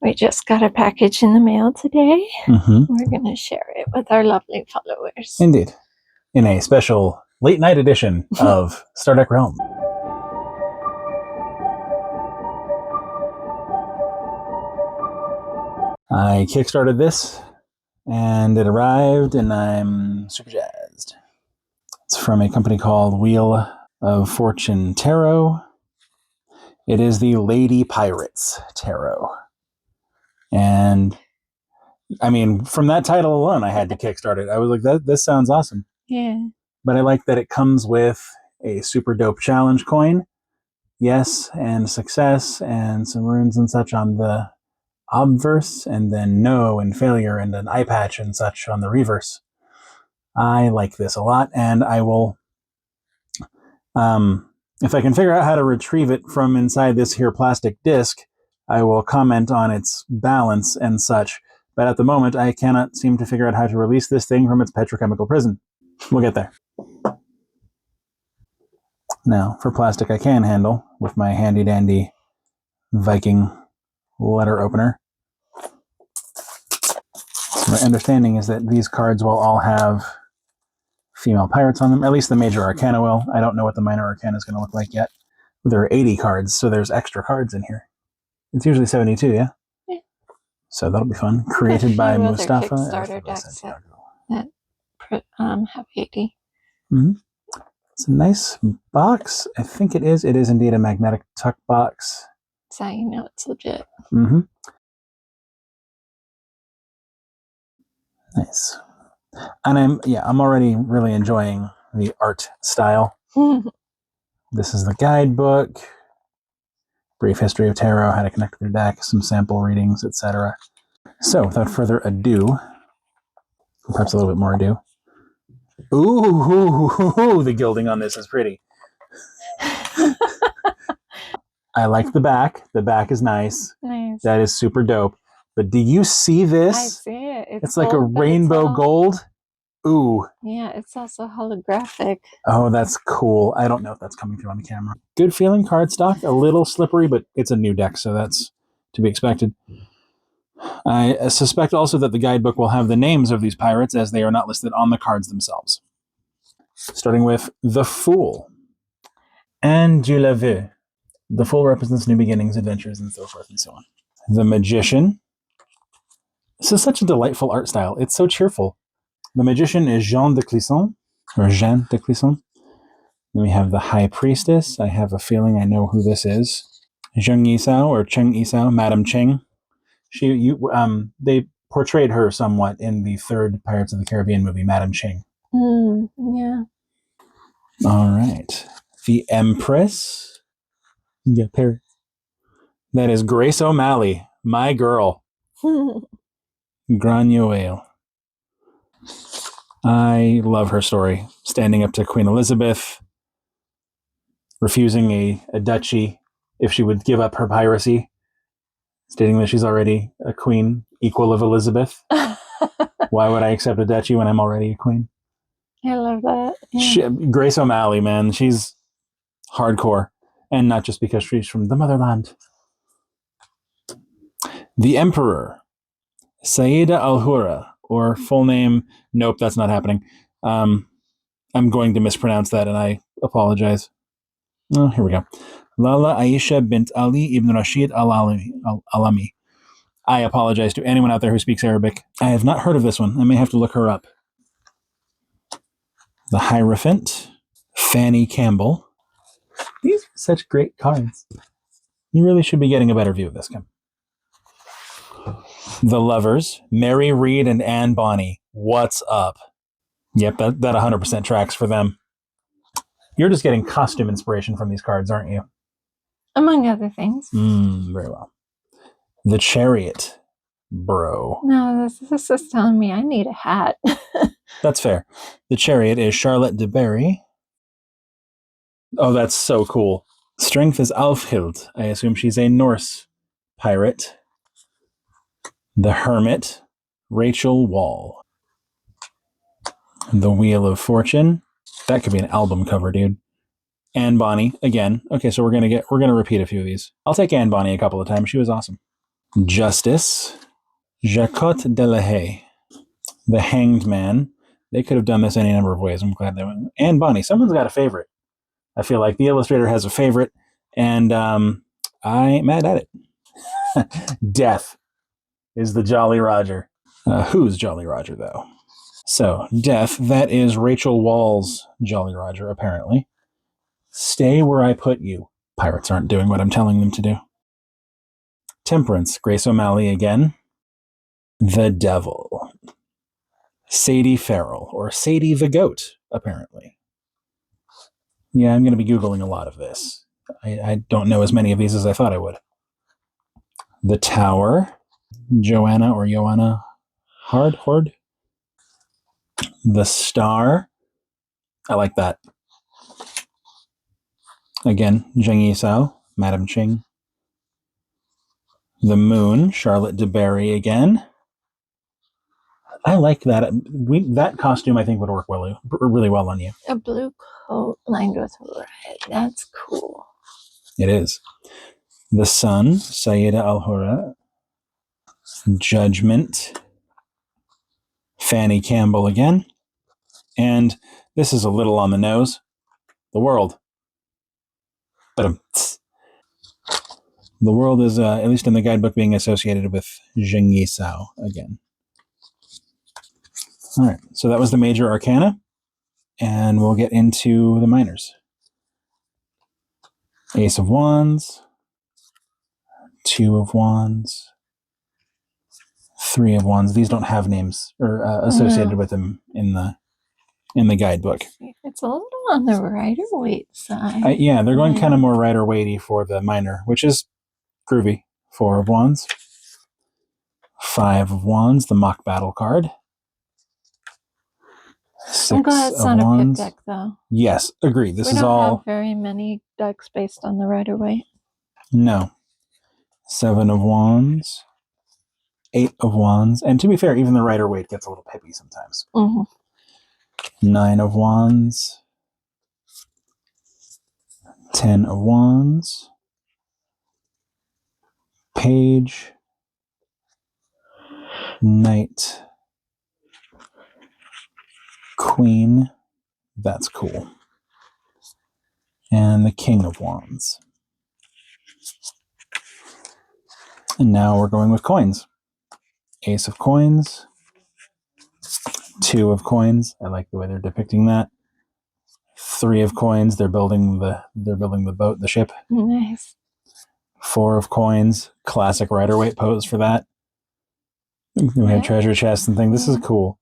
We just got a package in the mail today. Mm-hmm. We're going to share it with our lovely followers. Indeed. In a special late night edition of Stardeck Realm. I kickstarted this, and it arrived, and I'm super jazzed. It's from a company called Wheel of Fortune Tarot. It is the Lady Pirates Tarot. And, I mean, from that title alone, I had to kickstart it. I was like, this sounds awesome. Yeah. But I like that it comes with a super dope challenge coin. Yes, and success, and some runes and such on the obverse, and then no and failure, and an eye patch and such on the reverse. I like this a lot, and I will, if I can figure out how to retrieve it from inside this here plastic disc, I will comment on its balance and such. But at the moment, I cannot seem to figure out how to release this thing from its petrochemical prison. We'll get there. Now, for plastic I can handle with my handy-dandy Viking letter opener. So my understanding is that these cards will all have female pirates on them. At least the major arcana will. I don't know what the minor arcana is going to look like yet. There are 80 cards, so there's extra cards in here. It's usually 72, yeah? Yeah. So that'll be fun. Created by Mustafa. Kickstarter decks that have 80. Mm-hmm. It's a nice box. I think it is. It is indeed a magnetic tuck box. That's how you know it's legit. Mm-hmm. Nice. And I'm already really enjoying the art style. This is the guidebook, brief history of tarot, how to connect with your deck, some sample readings, etc. So, without further ado, perhaps a little bit more ado. Ooh, the gilding on this is pretty. I like the back. The back is nice. Nice. That is super dope. But do you see this? I see it. It's like a rainbow gold. Ooh. Yeah, it's also holographic. Oh, that's cool. I don't know if that's coming through on the camera. Good feeling cardstock. A little slippery, but it's a new deck, so that's to be expected. I suspect also that the guidebook will have the names of these pirates as they are not listed on the cards themselves. Starting with the Fool. And tu l'as vu. The Fool represents new beginnings, adventures, and so forth and so on. The Magician. This is such a delightful art style. It's so cheerful. The Magician is Jean de Clisson. Then we have the High Priestess. I have a feeling I know who this is. Zheng Yisao, or Cheng Yisao, Madame Cheng. They portrayed her somewhat in the third Pirates of the Caribbean movie, Madame Cheng. Yeah. All right. The Empress. Yeah, Paris. That is Grace O'Malley, my girl. Granuaile. I love her story. Standing up to Queen Elizabeth, refusing a duchy if she would give up her piracy, stating that she's already a queen equal of Elizabeth. Why would I accept a duchy when I'm already a queen? I love that. Yeah. Grace O'Malley, man, she's hardcore. And not just because she's from the motherland. The Emperor. Saida Al-Hura, or full name, nope, that's not happening. I'm going to mispronounce that, and I apologize. Oh, here we go. Lala Aisha bint Ali ibn Rashid al-Alami. I apologize to anyone out there who speaks Arabic. I have not heard of this one. I may have to look her up. The Hierophant. Fanny Campbell. These are such great cards. You really should be getting a better view of this, Kim. The Lovers, Mary Read and Anne Bonny. What's up? Yep, that 100% tracks for them. You're just getting costume inspiration from these cards, aren't you? Among other things. Very well. The Chariot, bro. No, this is telling me I need a hat. That's fair. The Chariot is Charlotte de Berry. Oh, that's so cool. Strength is Alfhild. I assume she's a Norse pirate. The Hermit, Rachel Wall. The Wheel of Fortune. That could be an album cover, dude. Anne Bonny, again. Okay, so we're gonna repeat a few of these. I'll take Anne Bonny a couple of times. She was awesome. Justice. Jacot de la Haye. The Hanged Man. They could have done this any number of ways. I'm glad they went. And Bonnie. Someone's got a favorite. I feel like the illustrator has a favorite, and I ain't mad at it. Death is the Jolly Roger. Who's Jolly Roger, though? So, Death, that is Rachel Wall's Jolly Roger, apparently. Stay where I put you. Pirates aren't doing what I'm telling them to do. Temperance, Grace O'Malley again. The Devil. Sadie Farrell, or Sadie the Goat, apparently. Yeah, I'm going to be Googling a lot of this. I don't know as many of these as I thought I would. The Tower. Joanna or Joanna Horde. The Star. I like that. Again, Zheng Yisao, Madam Ching. The Moon, Charlotte DeBerry again. I like that. That costume, I think, would work really well on you. A blue coat lined with red. That's cool. It is. The Sun, Sayeda Al-Hura. Judgment. Fanny Campbell again. And this is a little on the nose. The World. But the World is, at least in the guidebook, being associated with Zheng Yisao again. All right, so that was the major arcana, and we'll get into the minors. Ace of Wands, Two of Wands, Three of Wands. These don't have names or associated with them in the guidebook. It's a little on the Rider-Waite side. Yeah, they're going kind of more Rider-Waitey for the minor, which is groovy. Four of Wands, Five of Wands, the mock battle card. I'm glad it's not a pip deck, though. Yes, agreed. This is all. We don't have very many decks based on the Rider-Waite. No. Seven of Wands, Eight of Wands, and to be fair, even the Rider-Waite gets a little pippy sometimes. Mm-hmm. Nine of Wands, 10 of Wands, Page, Knight, Queen. That's cool. And the King of Wands. And now we're going with coins. Ace of Coins, Two of Coins. I like the way they're depicting that. Three of Coins. They're building the boat, the ship. Nice. Four of Coins. Classic Rider-Waite pose for that. We have treasure chests and things. This is cool.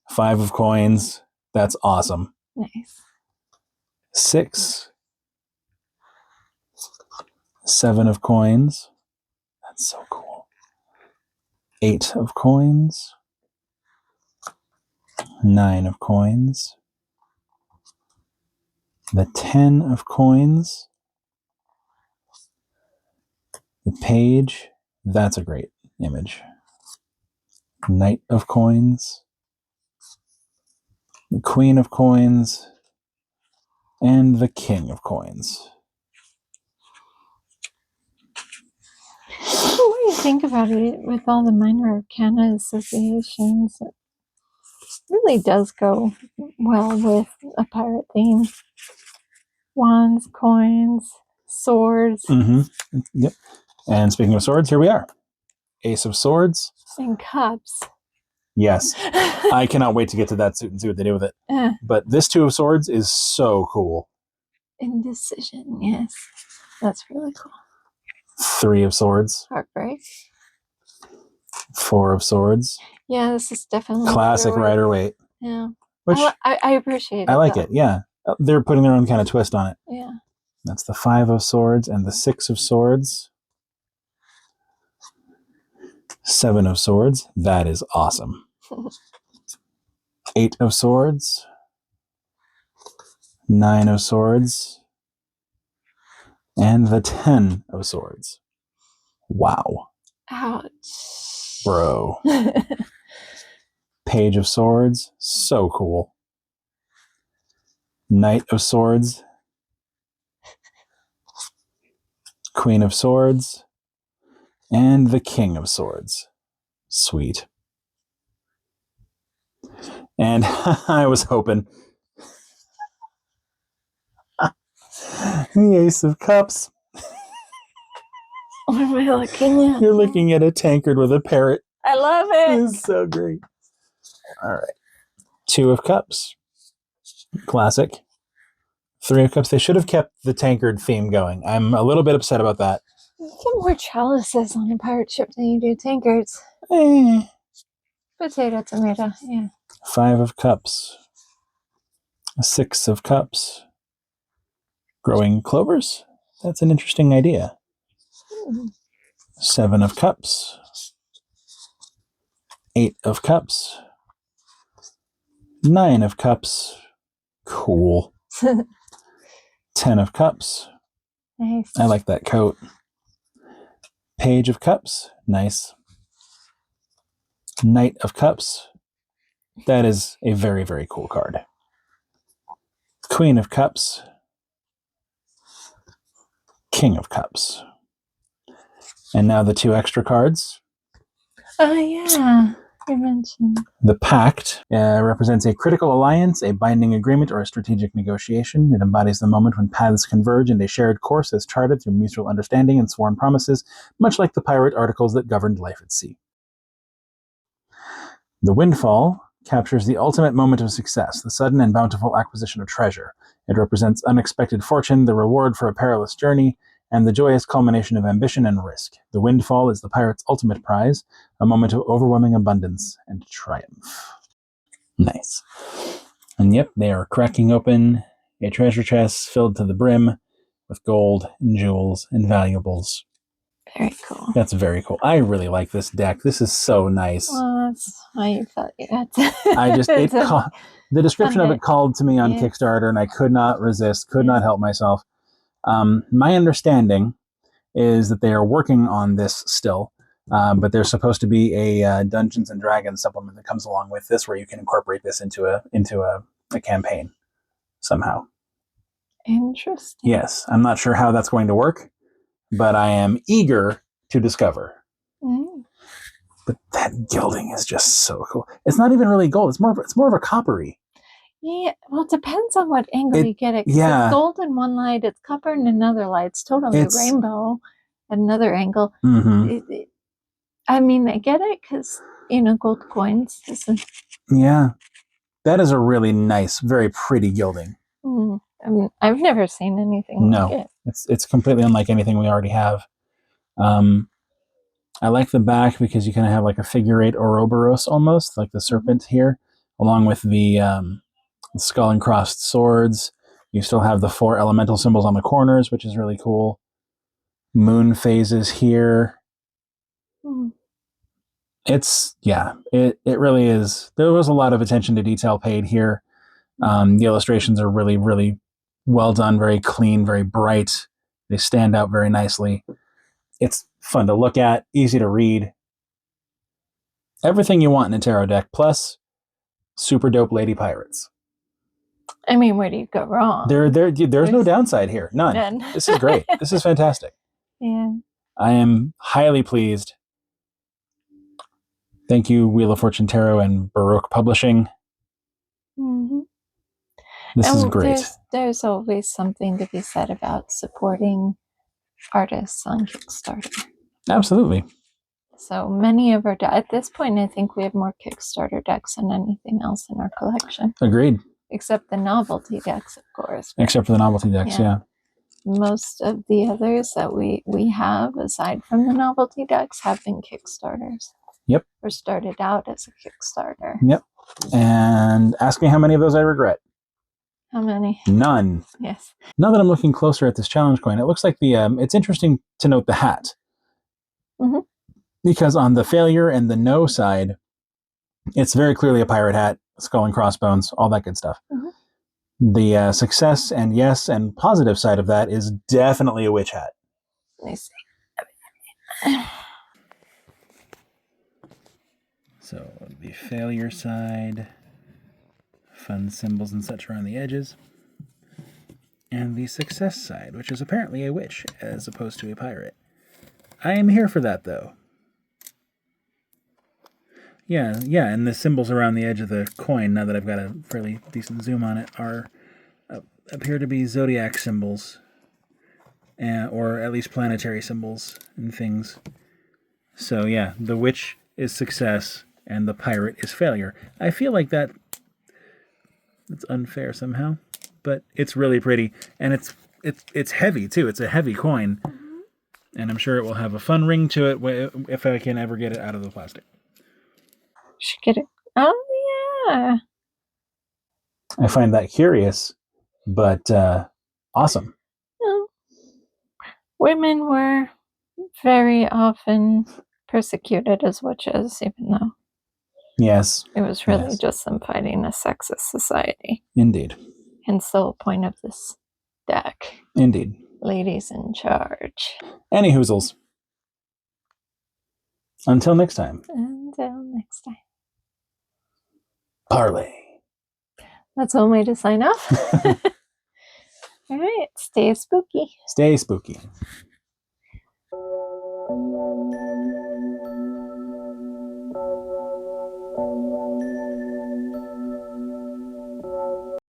Five of Coins. That's awesome. Nice. Six. Seven of Coins. That's so cool. Eight of Coins. Nine of Coins. The 10 of Coins. The Page. That's a great image. Knight of Coins. The Queen of Coins. And the King of Coins. What do you think about it with all the minor arcana associations? It really does go well with a pirate theme. Wands, coins, swords. Mm-hmm. Yep. And speaking of swords, here we are. Ace of Swords. And cups. Yes. I cannot wait to get to that suit and see what they do with it. But this Two of Swords is so cool. Indecision, yes. That's really cool. Three of Swords. Heartbreak. Four of Swords. Yeah, this is definitely classic Rider-Waite. Yeah. Which I appreciate it. I like it, yeah. They're putting their own kind of twist on it. Yeah. That's the Five of Swords and the Six of Swords. Seven of Swords. That is awesome. Eight of Swords. Nine of Swords. And the 10 of Swords. Wow. Ouch. Bro. Page of Swords. So cool. Knight of Swords. Queen of Swords. And the King of Swords. Sweet. And I was hoping. The Ace of Cups. What am I looking at? You're looking at a tankard with a parrot. I love it. This is so great. All right. 2 of Cups. Classic. 3 of Cups. They should have kept the tankard theme going. I'm a little bit upset about that. You get more chalices on a pirate ship than you do tankards. Potato, tomato, yeah. 5 of Cups. 6 of Cups. Growing clovers? That's an interesting idea. 7 of Cups. 8 of Cups. 9 of Cups. Cool. 10 of Cups. Nice. I like that coat. Page of Cups. Nice. Knight of Cups. That is a very, very cool card. Queen of Cups. King of Cups. And now the 2 extra cards. Oh, yeah. You mentioned. The Pact represents a critical alliance, a binding agreement, or a strategic negotiation. It embodies the moment when paths converge and a shared course is charted through mutual understanding and sworn promises, much like the pirate articles that governed life at sea. The Windfall captures the ultimate moment of success, the sudden and bountiful acquisition of treasure. It represents unexpected fortune, the reward for a perilous journey, and the joyous culmination of ambition and risk. The Windfall is the pirate's ultimate prize, a moment of overwhelming abundance and triumph. Nice. And yep, they are cracking open a treasure chest filled to the brim with gold and jewels and valuables. Very cool. That's very cool. I really like this deck. This is so nice. Well, that's why you felt that. The description of it called to me on Yeah. Kickstarter, and I could not resist, could not help myself. My understanding is that they are working on this still, but there's supposed to be a Dungeons and Dragons supplement that comes along with this, where you can incorporate this into a campaign somehow. Interesting. Yes, I'm not sure how that's going to work, but I am eager to discover. Mm. But that gilding is just so cool. It's not even really gold. It's more of a coppery. Yeah, well, it depends on what angle you get it. 'Cause Yeah. it's gold in one light, it's copper in another light. It's totally rainbow at another angle. Mm-hmm. I mean, I get it because, gold coins. Yeah. That is a really nice, very pretty gilding. I mean, I've never seen anything like it. It's completely unlike anything we already have. I like the back because you kind of have like a figure 8 Ouroboros almost, like the serpent here, along with the skull and crossed swords. You still have the 4 elemental symbols on the corners, which is really cool. Moon phases here. It really is. There was a lot of attention to detail paid here. The illustrations are really, really well done, very clean, very bright. They stand out very nicely. It's fun to look at, easy to read. Everything you want in a tarot deck, plus super dope lady pirates. I mean, where do you go wrong? There's no downside here. None. This is great. This is fantastic. Yeah. I am highly pleased. Thank you, Wheel of Fortune Tarot and Baroque Publishing. Mm-hmm. This is great. There's always something to be said about supporting artists on Kickstarter. Absolutely. So many of our at this point, I think we have more Kickstarter decks than anything else in our collection. Agreed. Except the novelty decks, of course. Except for the novelty decks, yeah. Most of the others that we have, aside from the novelty decks, have been Kickstarters. Yep. Or started out as a Kickstarter. Yep. And ask me how many of those I regret. How many? None. Yes. Now that I'm looking closer at this challenge coin, it looks like it's interesting to note the hat. Mm-hmm. Because on the failure and the no side, it's very clearly a pirate hat, skull and crossbones, all that good stuff. Mm-hmm. The success and yes and positive side of that is definitely a witch hat. Let me see. So the failure side, fun symbols and such around the edges. And the success side, which is apparently a witch as opposed to a pirate. I am here for that, though. Yeah, and the symbols around the edge of the coin, now that I've got a fairly decent zoom on it, appear to be zodiac symbols, or at least planetary symbols and things. So yeah, the witch is success and the pirate is failure. I feel like that's unfair somehow, but it's really pretty, and it's heavy too. It's a heavy coin, and I'm sure it will have a fun ring to it if I can ever get it out of the plastic. Should get it. Oh yeah. I find that curious, but awesome. Well, women were very often persecuted as witches, even though Yes, it was really yes. just them fighting a sexist society. Indeed. Hence the whole point of this deck. Indeed. Ladies in charge. Any hoozles. Until next time. Until next time. Parlay. That's one way to sign off. All right. Stay spooky. Stay spooky.